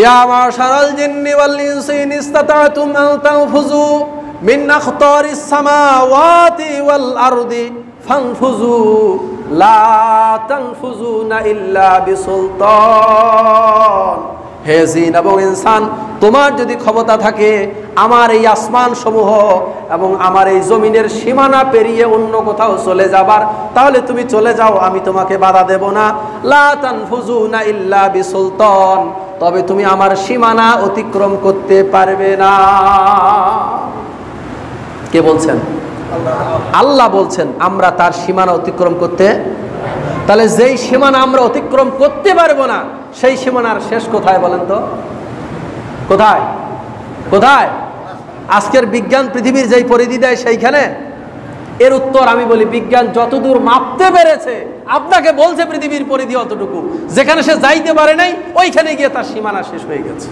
ইয়া মাশারাল জিন্নি ওয়াল ইনসি in ইসতাতা'তুম আন তানফুযু মিন আখতারিস সামাওয়াতি ওয়াল আরদি ফানফুযু লা তানফুযুনা ইল্লা বিসুলতান। হে জিন এবং ইনসান, তোমার যদি ক্ষমতা থাকে আমার এই আসমান সমূহ এবং আমার এই জমিনের সীমানা পেরিয়ে অন্য কোথাও চলে যাবার, তাহলে তুমি চলে যাও, আমি তোমাকে বাধা দেব না। লা তানফুযুনা ইল্লা বিসুলতান, তবে তুমি আমার সীমানা অতিক্রম করতে পারবে না। কে বলছেন? আল্লাহ বলছেন আমরা তার সীমানা অতিক্রম করতে। তাহলে যেই সীমানা আমরা অতিক্রম করতে পারবো না, সেই সীমানার শেষ কোথায় বলেন তো? কোথায় কোথায়? আজকের বিজ্ঞান পৃথিবীর যেই পরিধি দেয় সেইখানে? এর উত্তর আমি বলি, বিজ্ঞান যতদূর মাপতে পেরেছে আপনাকে বলছে পৃথিবীর পরিধি অতটুকু, যেখানে সে যাইতে পারে নাই ওইখানে গিয়ে তার সীমানা শেষ হয়ে গেছে।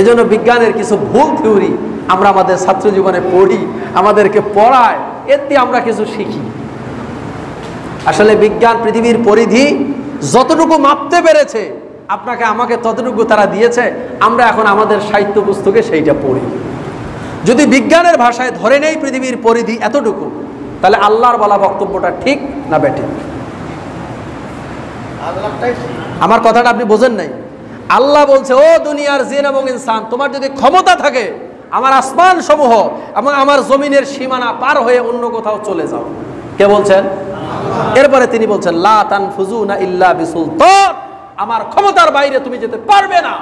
এজন্য বিজ্ঞানের কিছু ভুল থিওরি আমরা আমাদের ছাত্র জীবনে পড়ি, আমাদেরকে পড়ায়, এতে আমরা কিছু শিখি। আসলে বিজ্ঞান পৃথিবীর পরিধি যতটুকু মাপতে পেরেছে আপনাকে আমাকে ততটুকু তারা দিয়েছে, আমরা এখন আমাদের সাহিত্য পুস্তকে সেইটা পড়ি। যদি বিজ্ঞানের ভাষায় ধরে নেই পৃথিবীর পরিধি এতটুকু, তাহলে আল্লাহর বলা বক্তব্যটা ঠিক না বেঠিক? আমার কথাটা আপনি বোঝেন নাই? আল্লাহ বলছে, ও দুনিয়ার জিন এবং ইনসান, তোমার যদি ক্ষমতা থাকে আমার আসমান সমূহ এবং আমার জমিনের সীমানা পার হয়ে অন্য কোথাও চলে যাও। কে বলছেন? এরপরে তিনি বলছেন লা তানফুযুনা ইল্লা বিসুলতান, আমার ক্ষমতার বাইরে তুমি যেতে পারবে না।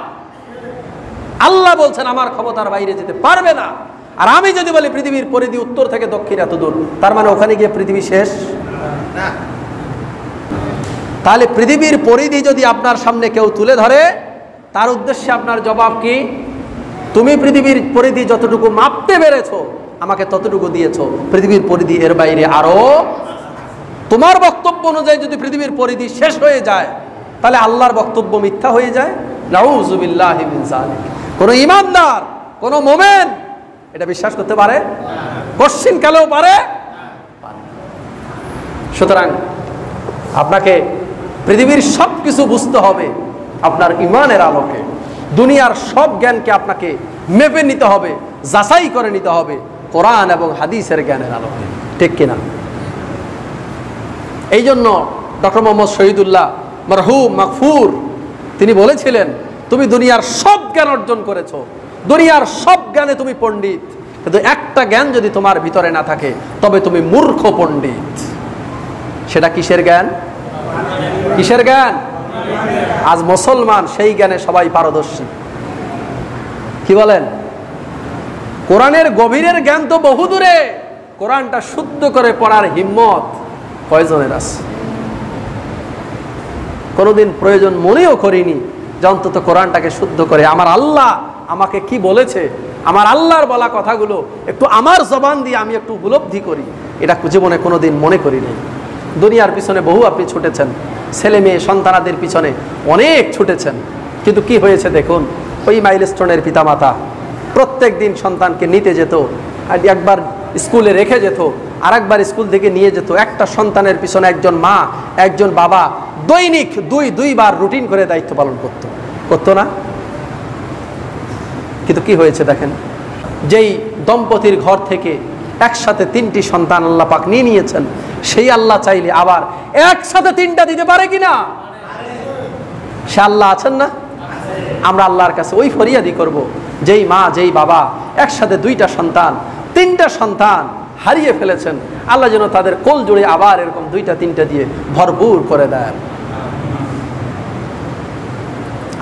আল্লাহ বলছেন আমার ক্ষমতার বাইরে যেতে পারবে না। আর আমি যদি বলি পৃথিবীর পরিধি উত্তর থেকে দক্ষিণ এত দূর, তার মানে ওখানে গিয়ে পৃথিবী শেষ না। তাহলে পৃথিবীর পরিধি যদি আপনার সামনে কেউ তুলে ধরে, তার উদ্দেশ্যে আপনার জবাব কি? তুমি পৃথিবীর পরিধি যতটুকু মাপতে পেরেছো আমাকে ততটুকু দিয়েছো, পৃথিবীর পরিধি এর বাইরে আরো। তোমার বক্তব্য অনুযায়ী যদি পৃথিবীর পরিধি শেষ হয়ে যায়, তাহলে আল্লাহর বক্তব্য মিথ্যা হয়ে যায়। নাউযু বিল্লাহি মিন যালিক। কোন ঈমানদার, কোন মুমিন এটা বিশ্বাস করতে পারে? কোশ্চিন কালেও পারে? সুতরাং আপনাকে পৃথিবীর সব কিছু বুঝতে হবে আপনার ঈমানের আলোকে। দুনিয়ার সব জ্ঞানকে আপনাকে মেপে নিতে হবে, যাচাই করে নিতে হবে কোরআন এবং হাদিসের জ্ঞানের আলোকে। ঠিক কিনা? এই জন্য ডক্টর মোহাম্মদ শহীদুল্লাহ মরহুম মাগফুর তিনি বলেছিলেন, তুমি দুনিয়ার সব জ্ঞান অর্জন করেছো, দুনিয়ার সব জ্ঞানে তুমি পণ্ডিত, কিন্তু একটা জ্ঞান যদি তোমার ভিতরে না থাকে তবে তুমি মূর্খ পণ্ডিত। সেটা কিসের জ্ঞান? কিসের জ্ঞান? আজ মুসলমান সেই জ্ঞানে সবাই পারদর্শী। কি বলেন? কোরআনের গভীরের জ্ঞান তো বহু দূরে, কোরআনটা শুদ্ধ করে পড়ার হিম্মত কয়জনের আছে? কোনোদিন প্রয়োজন মনেও করিনি যে অন্তত কোরআনটাকে শুদ্ধ করে আমার আল্লাহ আমাকে কি বলেছে, আমার আল্লাহর বলা কথাগুলো একটু আমার জবান দিয়ে আমি একটু উপলব্ধি করি, এটা জীবনে কোনোদিন মনে করিনি। দুনিয়ার পিছনে বহু আপনি ছুটেছেন, ছেলে মেয়ে সন্তানাদের পিছনে অনেক ছুটেছেন, কিন্তু কি হয়েছে দেখুন। ওই মাইলস্টোনের পিতামাতা প্রত্যেক দিন সন্তানকে নিতে যেত, আর একবার স্কুলে রেখে যেত, আর একবার স্কুল থেকে নিয়ে যেত। একটা সন্তানের পিছনে একজন মা একজন বাবা দৈনিক দুইবার রুটিন করে দায়িত্ব পালন করতো না? কিন্তু কি হয়েছে দেখেন, যেই দম্পতির ঘর থেকে একসাথে 3টি সন্তান আল্লাহ পাক নিয়ে নিয়েছেন, সেই আল্লাহ চাইলে আবার একসাথে 3টা দিতে পারে কিনা? সে আল্লাহ আছেন না? আমরা আল্লাহর কাছে ওই ফরিয়াদি করব, যেই মা যেই বাবা একসাথে 2টা সন্তান 3টা সন্তান হারিয়ে ফেলেছেন, আল্লাহ যেন তাদের কোল জুড়ে আবার এরকম 2টা 3টা দিয়ে ভরপুর করে দেয়।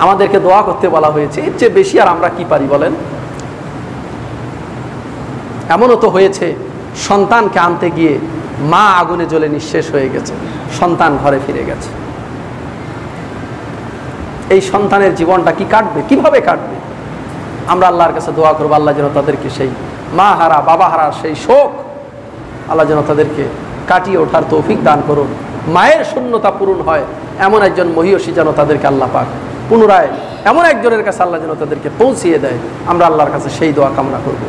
আমাদেরকে দোয়া করতে বলা হয়েছে, এর চেয়ে বেশি আর আমরা কি পারি বলেন? এমনও তো হয়েছে সন্তানকে আনতে গিয়ে মা আগুনে জ্বলে নিঃশেষ হয়ে গেছে, সন্তান ঘরে ফিরে গেছে। এই সন্তানের জীবনটা কি কাটবে, কিভাবে কাটবে? আমরা আল্লাহর কাছে দোয়া করবো, আল্লাহ যেন তাদেরকে সেই মা হারা বাবা হারা সেই শোক আল্লাহ যেন তাদেরকে কাটিয়ে ওঠার তৌফিক দান করুন। মায়ের শূন্যতা পূরণ হয় এমন একজন মহিয়সী যেন তাদেরকে আল্লাহ পাক পুনরায় এমন একজনের কাছে আল্লাহ যেন তাদেরকে পৌঁছিয়ে দেয়। আমরা আল্লাহর কাছে সেই দোয়া কামনা করব।